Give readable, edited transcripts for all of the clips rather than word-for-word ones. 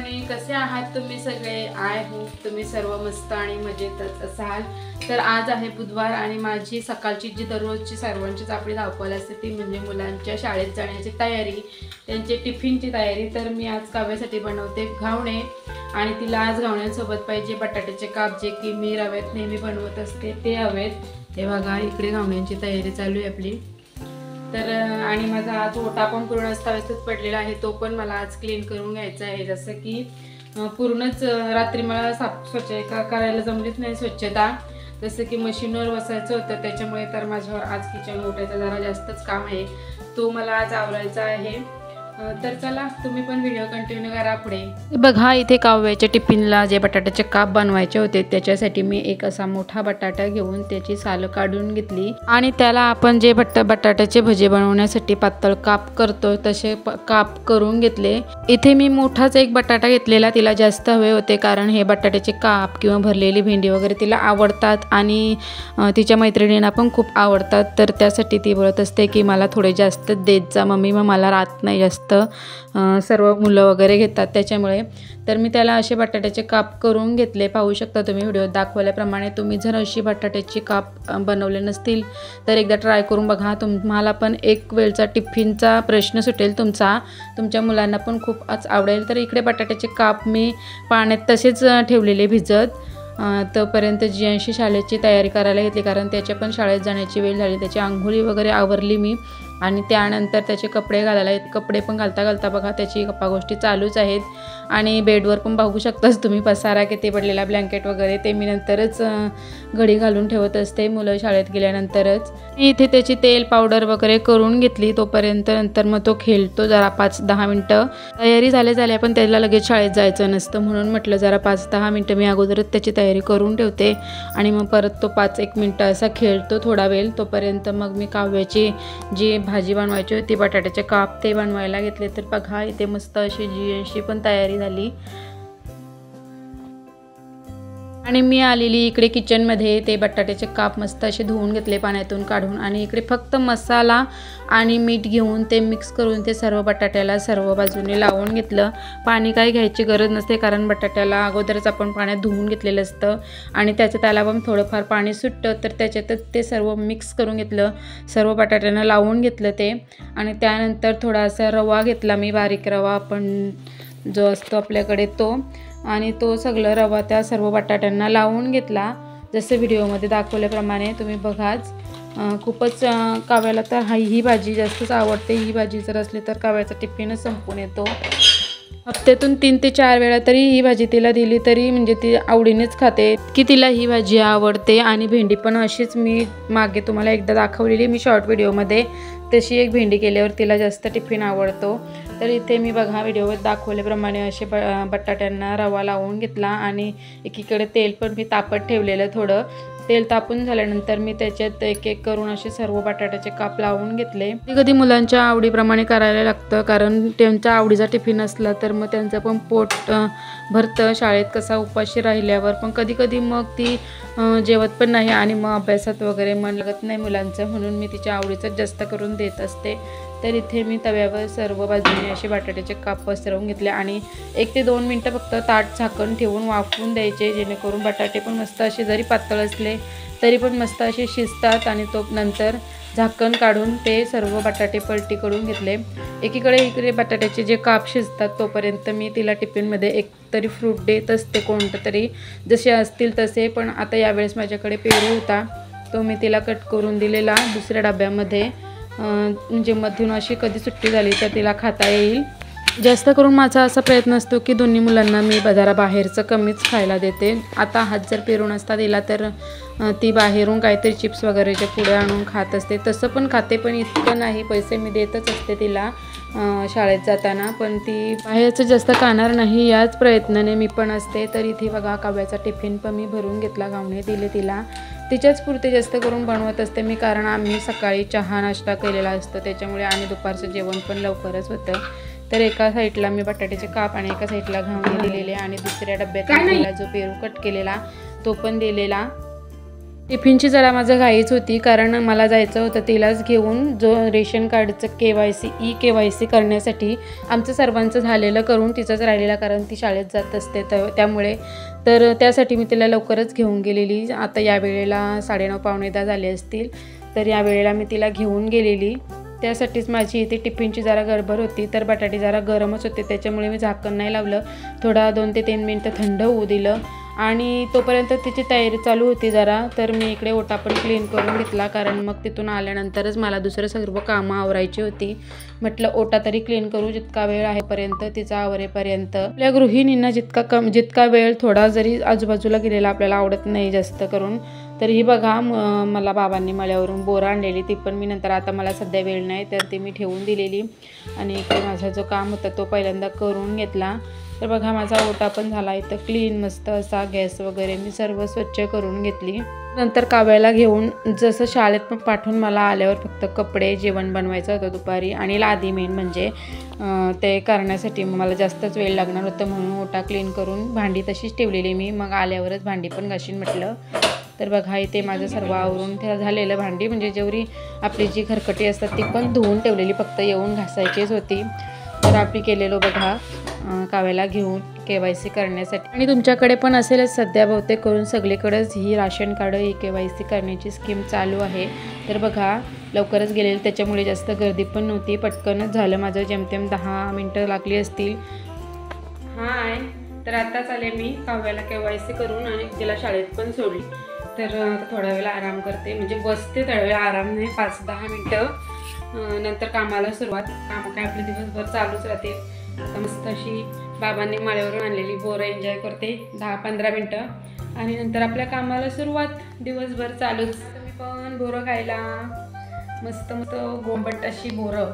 Morning. कसे आहात तुम्ही सगळे? आय होप तुम्ही सर्व मस्त आणि मजेतच असाल. तर आज आहे बुधवार आणि माझी सकाळची जी दररोजची सर्वांचीच आपली धावपळ असते ती म्हणजे मुलांच्या शाळेत जाण्याची तयारी, त्यांची टिफिनची तयारी. तर मी आज काव्यासाठी बनवते घावणे आणि तिला आज घावण्यांसोबत पाहिजे बटाट्याचे काप, जे की मी रव्यात नेहमी बनवत असते ते हवेत. हे बघा इकडे घावण्यांची तयारी चालू आहे आपली. तर आणि माझा आज ओटा पण पूर्ण अस्ताव्यस्तच पडलेला आहे, तो पण मला आज क्लीन करून घ्यायचा आहे. जसं की पूर्णच रात्री मला स्वच्छ करायला जमलीच नाही स्वच्छता, जसं की मशीनवर बसायचं होतं त्याच्यामुळे. तर माझ्यावर आज किचन ओटायचं जरा जास्तच काम आहे, तो मला आज आवरायचा आहे. तर चला तुम्ही पण व्हिडिओ कंटिन्यू करा पुढे. बघा इथे काव्याच्या टिफिनला जे बटाट्याचे काप बनवायचे होते त्याच्यासाठी मी एक असा मोठा बटाटा घेऊन त्याची सालं काढून घेतली आणि त्याला आपण जे बटाट्याचे भजे बनवण्यासाठी पातळ काप करतो तसे काप करून घेतले. इथे मी मोठाच एक बटाटा घेतलेला, तिला जास्त हवे होते कारण हे बटाट्याचे काप किंवा भरलेली भेंडी वगैरे तिला आवडतात आणि तिच्या मैत्रिणींना पण खूप आवडतात. तर त्यासाठी ती बोलत असते की मला थोडे जास्त देत जा मम्मी, मग मला राहत नाही जास्त, सर्व मुलं वगैरे घेतात त्याच्यामुळे. तर मी त्याला असे बटाट्याचे काप करून घेतले. पाहू शकता तुम्ही व्हिडिओत दाखवल्याप्रमाणे. तुम्ही जर अशी बटाट्याची काप बनवले नसतील तर एकदा ट्राय करून बघा, तुम्हाला पण एक वेळचा टिफिनचा प्रश्न सुटेल तुमच्या मुलांना पण खूप आज आवडेल. तर इकडे बटाट्याचे काप मी पाण्यात तसेच ठेवलेले भिजत. तोपर्यंत जियांशी शाळेची तयारी करायला घेतली कारण त्याच्या पण शाळेत जाण्याची वेळ झाली. त्याची आंघोळी वगैरे आवरली मी आणि त्यानंतर त्याचे कपडे घालायला कपडे पण घालता बघा त्याची गप्पा गोष्टी चालूच आहेत. आणि बेडवर पण बघू शकताच तुम्ही पसारा किती पडलेला, ब्लँकेट वगैरे ते मी नंतरच घडी घालून ठेवत असते मुलं शाळेत गेल्यानंतरच. मी इथे त्याची तेल पावडर वगैरे करून घेतली. तोपर्यंत नंतर मग तो खेळतो जरा 5-10 मिनटं. तयारी झाल्या पण त्याला लगेच शाळेत जायचं नसतं म्हणून म्हटलं जरा 5-10 मिनटं मी अगोदरच त्याची तयारी करून ठेवते आणि मग परत तो 5-1 मिनटं असा खेळतो थोडा वेळ. तोपर्यंत मग मी काव्याची जी भाजी बनवायची होती बटाट्याचे काप ते बनवायला घेतले. तर बघा इथे मस्त अशी जियांशी पण तयारी झाली आणि मी आलेली इकडे किचनमध्ये. ते बटाट्याचे काप मस्त असे धुवून घेतले पाण्यातून काढून आणि इकडे फक्त मसाला आणि मीठ घेऊन ते मिक्स करून ते सर्व बटाट्याला सर्व बाजूने लावून घेतलं. पाणी काही घ्यायची गरज नसते कारण बटाट्याला अगोदरच आपण पाण्यात धुवून घेतलेलं असतं आणि त्याला पण थोडंफार पाणी सुटतं. तर त्याच्यातच ते सर्व मिक्स करून घेतलं, सर्व बटाट्यांना लावून घेतलं ते. आणि त्यानंतर थोडासा रवा घेतला मी, बारीक रवा आपण जो असतो आपल्याकडे तो, आणि तो सगळं रवा त्या सर्व बटाट्यांना लावून घेतला जसं व्हिडिओमध्ये दाखवल्याप्रमाणे. तुम्ही बघाच खूपच काव्याला तर ही भाजी जास्तच आवडते. ही भाजी जर असली तर काव्याचा टिफिनच संपून येतो. हप्त्यातून 3 ते 4 वेळा तरी ही भाजी तिला दिली तरी म्हणजे ती आवडीनेच खाते की तिला ही भाजी आवडते. आणि भेंडी पण अशीच मी मागे तुम्हाला एकदा दाखवलेली मी शॉर्ट व्हिडिओमध्ये, तशी एक भेंडी केल्यावर तिला जास्त टिफिन आवडतो. तर इथे मी बघा व्हिडिओवर दाखवल्याप्रमाणे असे बटाट्यांना रवा लावून घेतला आणि एकीकडे तेल पण मी तापत ठेवलेलं. थोडं तेल तापून झाल्यानंतर मी त्याच्यात एक करून असे सर्व बटाट्याचे काप लावून घेतले. कधी मुलांच्या आवडीप्रमाणे करायला लागतं कारण त्यांच्या आवडीचा टिफिन असला तर मग त्यांचं पण पोट भरतं शाळेत कसा उपाशी राहिल्यावर. पण कधी मग ती जेवत पण नाही आणि मग अभ्यासात वगैरे मन लागत नाही मुलांचं, म्हणून मी तिच्या आवडीचं जास्त करून देत असते. तर इथे मी तव्यावर सर्व बाजूने असे बटाट्याचे काप पसरवून घेतले आणि 1 ते 2 मिनटं फक्त ताट झाकण ठेवून वाफवून द्यायचे, जेणेकरून बटाटे पण मस्त असे जरी पातळ असले तरी पण मस्त असे शिजतात. आणि तो नंतर झाकण काढून ते सर्व बटाटे पलटी करून घेतले. इकडे बटाट्याचे जे काप शिजतात तोपर्यंत मी तिला टिफिनमध्ये एक तरी फ्रूट देत असते, कोणतं तरी जसे असतील तसे. पण आता यावेळेस माझ्याकडे पेरू होता, तो मी तिला कट करून दिलेला दुसऱ्या डब्यामध्ये, म्हणजे मधून अशी कधी सुट्टी झाली तर तिला खाता येईल. जास्त करून माझा असा प्रयत्न असतो की दोन्ही मुलांना मी जरा बाहेरचं कमीच खायला देते. आता हात जर पेरून असता दिला तर ती बाहेरून काहीतरी चिप्स वगैरेच्या पुढे आणून खात असते, तसं पण खाते पण इतकं नाही. पैसे मी देतच असते तिला शाळेत जाताना, पण ती बाहेरचं जास्त खाणार नाही याच प्रयत्नाने मी पण असते. तर इथे बघा काव्याचा टिफिन पण मी भरून घेतला, घावणे दिले तिला. तिच्याच पुरते जास्त करून बनवत असते मी कारण आम्ही सकाळी चहा नाश्ता केलेला असतो त्याच्यामुळे आणि दुपारचं जेवण पण लवकरच होतं. तर एका साईडला मी बटाट्याचे काप आणि एका साईडला घावणे दिलेले आणि दुसऱ्या डब्यात जो पेरू कट केलेला तो पण दिलेला. टिफिनची जरा माझं घाईच होती, कारण मला जायचं होतं तिलाच घेऊन जो रेशन कार्डचं KYC करण्यासाठी. आमचं सर्वांचं झालेलं करून तिचंच राहिलेलं, कारण ती शाळेत जात असते त्यामुळे. तर त्यासाठी मी तिला लवकरच घेऊन गेलेली. आता या वेळेला 9:30 पावणे 10 झाले असतील, तर या वेळेला मी तिला घेऊन गेलेली. त्यासाठीच माझी इथे टिफिनची जरा गडबड होती. तर बटाटे जरा गरमच होते, त्याच्यामुळे मी झाकण नाही लावलं. थोडा 2 ते 3 मिनटं थंड होऊ दिलं आणि तोपर्यंत तिची तयारी चालू होती जरा. तर मी इकडे ओटा पण क्लीन करून घेतला, कारण मग तिथून आल्यानंतरच मला दुसरं सर्व कामं आवरायची होती. म्हटलं ओटा तरी क्लीन करू, जितका वेळ आहेपर्यंत, तिचा आवरेपर्यंत. आपल्या गृहिणींना जितका वेळ थोडा जरी आजूबाजूला गेलेला आपल्याला आवडत नाही जास्त करून. तर ही बघा मला बाबांनी मळ्यावरून बोरं आणलेली, ती पण मी नंतर, आता मला सध्या वेळ नाही तर ती मी ठेवून दिलेली. आणि इकडे माझा जो काम होता तो पहिल्यांदा करून घेतला. तर बघा माझा ओटा पण झाला इथं क्लीन मस्त असा. गॅस वगैरे मी सर्व स्वच्छ करून घेतली. नंतर काव्याला घेऊन जसं शाळेत पण पाठवून मला आल्यावर फक्त कपडे, जेवण बनवायचं होतं दुपारी आणि लादी मेन म्हणजे ते करण्यासाठी मला जास्तच वेळ लागणार होतं, म्हणून ओटा क्लीन करून भांडी तशीच ठेवलेली मी. मग आल्यावरच भांडी पण घाशीन म्हटलं. तर बघा इथे माझं सर्व आवरून झालेलं भांडी, म्हणजे जेवढी आपली जी खरकटी असतात ती पण धुवून ठेवलेली, फक्त येऊन घासायचीच होती. तर आम्ही केलेलो बघा काव्याला घेऊन KYC करण्यासाठी. आणि तुमच्याकडे पण असेलच सध्या बहुतेक करून सगळीकडेच ही राशन कार्ड KYC करण्याची स्कीम चालू आहे. तर बघा लवकरच गेलेलं, त्याच्यामुळे जास्त गर्दी पण नव्हती, पटकनच झालं माझं. जेमतेम 10 मिनटं लागली असतील. हाय, तर आताच आले मी काव्याला KYC करून आणि तिला शाळेत पण सोडली. तर आता थोडा वेळ आराम करते, म्हणजे बसते थोडा वेळ, आराम नाही, 5-10 मिनटं. नंतर कामाला सुरुवात. कामं काय आपले दिवसभर चालूच राहते. आता मस्त अशी बाबांनी माळ्यावरून आणलेली बोरं एन्जॉय करते 10-15 मिनटं आणि नंतर आपल्या कामाला सुरुवात. दिवसभर चालूच. मी पण बोरं खायला मस्त गोंबट अशी बोरं.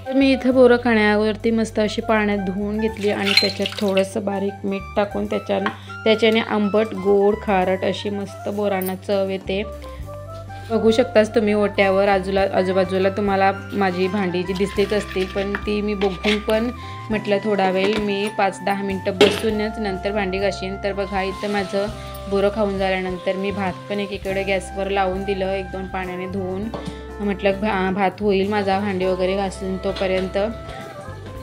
तर मी इथं बोरं खाण्यावरती मस्त अशी पाण्यात धुवून घेतली आणि त्याच्यात थोडंसं बारीक मीठ टाकून त्याच्याने आंबट गोड खारट अशी मस्त बोरांना चव येते. बघू शकताच तुम्ही ओट्यावर आजूबाजूला तुम्हाला माझी भांडी जी दिसतेच असतील, पण ती मी बघून पण म्हटलं थोडा वेळ मी 5-10 मिनटं बसूनच नंतर भांडी घाशीन. तर बघा इथं माझं बोरं खाऊन झाल्यानंतर मी भात पण एकीकडे गॅसवर लावून दिलं, 1-2 पाण्याने धुवून. म्हटलं भात होईल माझा भांडी वगैरे घासून तोपर्यंत.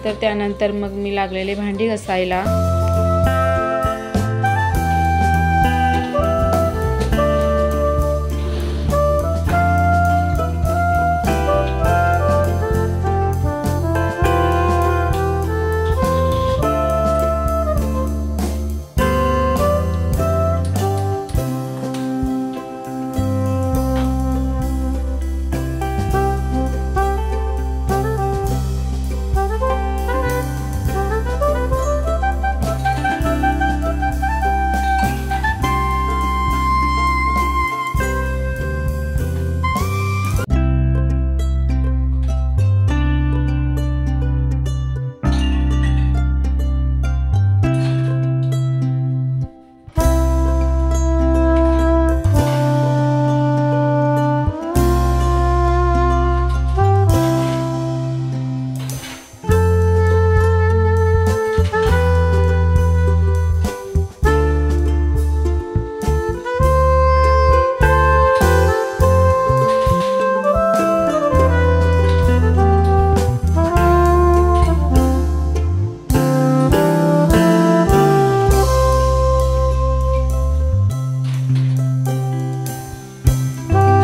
तर त्यानंतर मग मी लागलेले भांडी घासायला.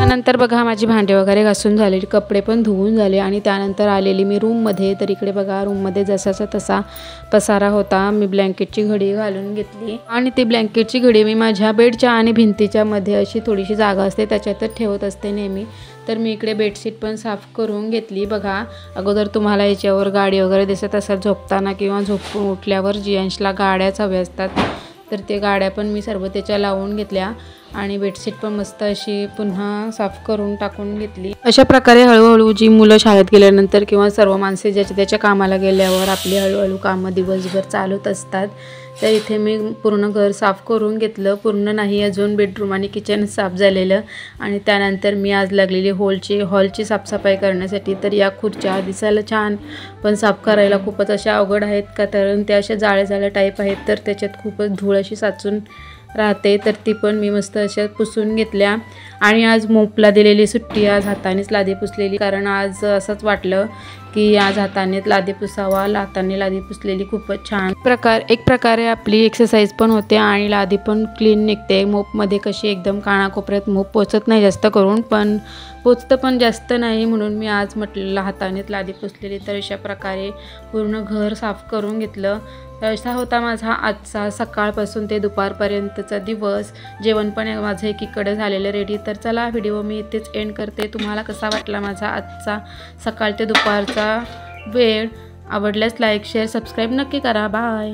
नंतर बघा माझी भांडे वगैरे घासून झालेली, कपडे पण धुवून झाले आणि त्यानंतर आलेली मी रूममध्ये. तर इकडे बघा रूममध्ये जसाचा तसा पसारा होता. मी ब्लँकेटची घडी घालून घेतली आणि ती ब्लँकेटची घडी मी माझ्या बेडच्या आणि भिंतीच्या मध्ये अशी थोडीशी जागा असते त्याच्यातच ठेवत असते नेहमी. तर मी इकडे बेडशीट पण साफ करून घेतली. बघा अगोदर तुम्हाला याच्यावर गाडी वगैरे दिसत असतात झोपताना किंवा झोपून उठल्यावर जियांशला गाड्याच हव्या असतात, तर ते गाड्या पण मी सर्व त्याच्या लावून घेतल्या आणि बेडशीट पण मस्त अशी पुन्हा साफ करून टाकून घेतली. अशा प्रकारे हळूहळू जी मुलं शाळेत गेल्यानंतर किंवा सर्व माणसे ज्याच्या त्याच्या कामाला गेल्यावर आपली हळूहळू कामं दिवसभर चालूच असतात. तर इथे मी पूर्ण घर साफ करून घेतलं. पूर्ण नाही अजून, बेडरूम आणि किचन साफ झालेलं. आणि त्यानंतर मी आज लागलेली हॉलची साफसफाई करण्यासाठी. तर या खुर्च्या दिसायला छान पण साफ करायला खूपच अशा अवघड आहेत का, तर त्या अशा जाळ्या टाईप आहेत, तर त्याच्यात खूपच धूळ अशी साचून राहते तर ती पण मी मस्त अशा पुसून घेतल्या. आणि आज मोपला दिलेली सुट्टी, आज हातानेच लादी पुसलेली, कारण आज असंच वाटलं की आज हातानेच लादी पुसावा. हाताने लादी पुसलेली खूपच छान एक प्रकारे आपली एक्सरसाइज पण होते आणि लादी पण क्लीन निघते. मोपमध्ये कशी एकदम कानाकोपऱ्यात मोप पोचत नाही जास्त करून, पण पोचतं पण जास्त नाही, म्हणून मी आज म्हटलेलं हातानेच लादी पुसलेली. तर अशा प्रकारे पूर्ण घर साफ करून घेतलं. तर असा होता माझा आजचा सकाळपासून ते दुपारपर्यंतचा दिवस. जेवण पण माझं एकीकडे झालेलं रेडी. तर चला व्हिडिओ मी इथेच एंड करते. तुम्हाला कसा वाटला माझा आजचा सकाळ ते दुपारचा वेळ? आवडल्यास लाईक शेअर सबस्क्राईब नक्की करा. बाय.